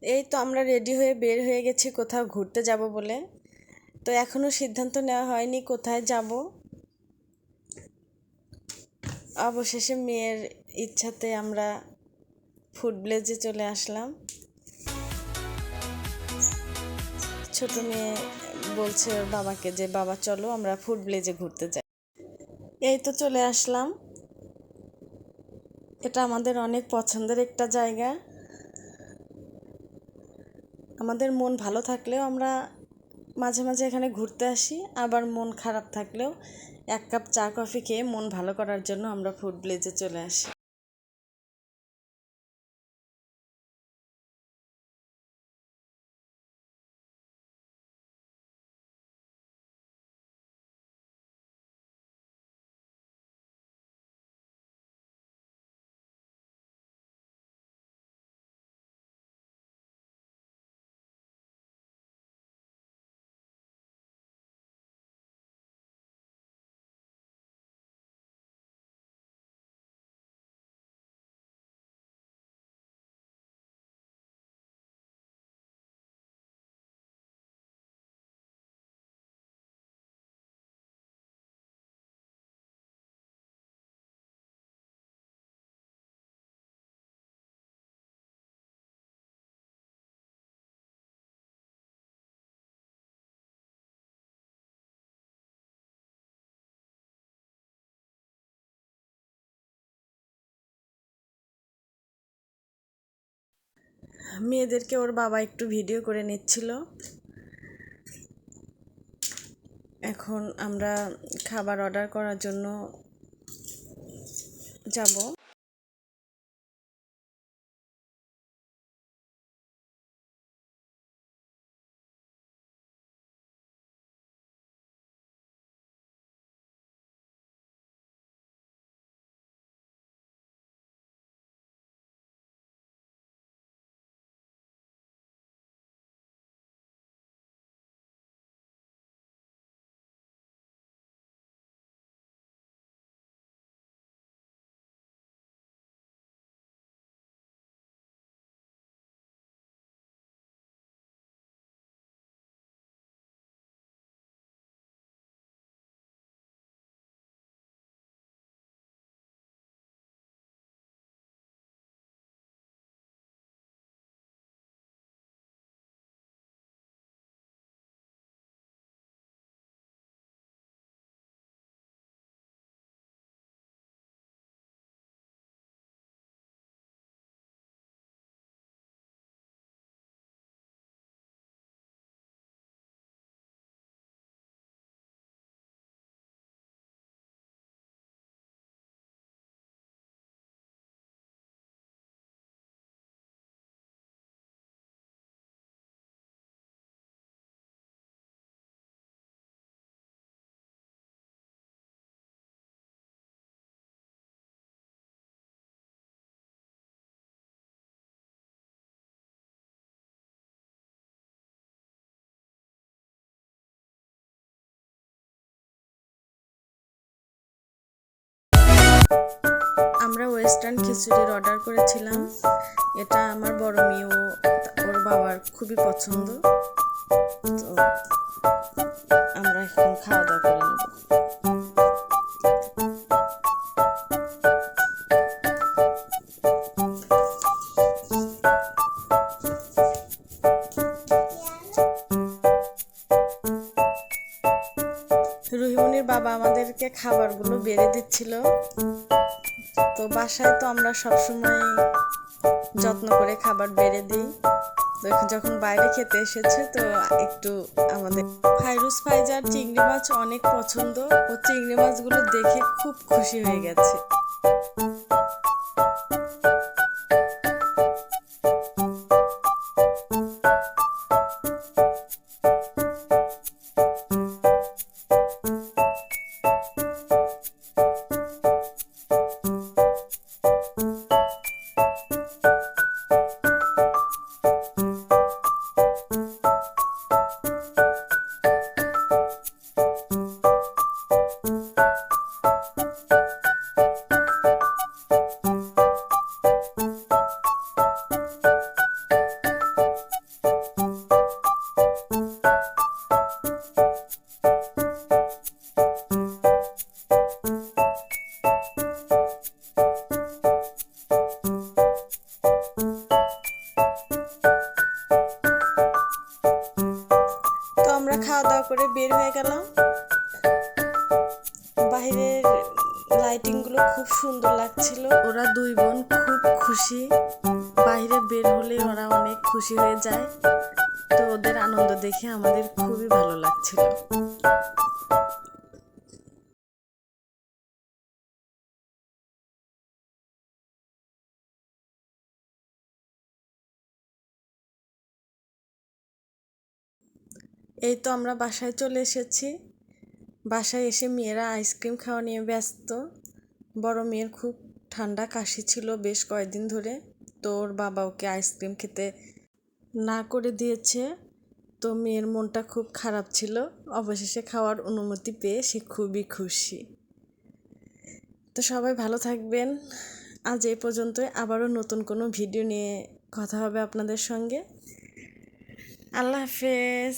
এই তো আমরা রেডি হয়ে বের হয়ে গেছি কোথাও ঘুরতে যাব বলে। তো এখনো সিদ্ধান্ত নেওয়া হয়নি কোথায় যাব। অবশেষে মেয়ের ইচ্ছাতে আমরা ফুড ভিলেজে চলে আসলাম। ছোট মেয়ে বলছে ওর বাবাকে যে বাবা চলো আমরা ফুড ভিলেজে ঘুরতে যাই। এই তো চলে আসলাম। এটা আমাদের অনেক পছন্দের একটা জায়গা। আমাদের মন ভালো থাকলেও আমরা মাঝে মাঝে এখানে ঘুরতে আসি, আবার মন খারাপ থাকলেও এক কাপ চা কফি খেয়ে মন ভালো করার জন্য আমরা ফুড ভিলেজে চলে আসি। মেয়েদেরকে ওর বাবা একটু ভিডিও করে নিচ্ছিল। এখন আমরা খাবার অর্ডার করার জন্য যাব। আমরা ওয়েস্টার্ন খিচুড়ির অর্ডার করেছিলাম। এটা আমার বড় মেয়ে ওর বাবার খুবই পছন্দ। তো আমরা এখন খাওয়া দাওয়া করে নেব। রুহিমনির বাবা আমাদেরকে খাবারগুলো বেড়ে দিচ্ছিল। তো বাসায় তো আমরা সবসময় যত্ন করে খাবার বেড়ে দিই। যখন বাইরে খেতে এসেছে তো একটু আমাদের ফাইরুজ ফাইজার চিংড়ি মাছ অনেক পছন্দ। ও চিংড়ি মাছগুলো দেখে খুব খুশি হয়ে গেছে। করে বের হয়ে গেলাম। বাইরের লাইটিংগুলো খুব সুন্দর লাগছিল। ওরা দুই বোন খুব খুশি, বাইরে বের হলে ওরা অনেক খুশি হয়ে যায়। তো ওদের আনন্দ দেখে আমাদের খুবই ভালো লাগছিল। এই তো আমরা বাসায় চলে এসেছি। বাসায় এসে মেয়েরা আইসক্রিম খাওয়া নিয়ে ব্যস্ত। বড় মেয়ের খুব ঠান্ডা কাশি ছিল বেশ কয়েকদিন ধরে, তো ওর বাবা ওকে আইসক্রিম খেতে না করে দিয়েছে। তো মেয়ের মনটা খুব খারাপ ছিল, অবশেষে খাওয়ার অনুমতি পেয়ে সে খুবই খুশি। তো সবাই ভালো থাকবেন। আজ এই পর্যন্তই, আবারও নতুন কোনো ভিডিও নিয়ে কথা হবে আপনাদের সঙ্গে। আল্লাহ হাফেজ।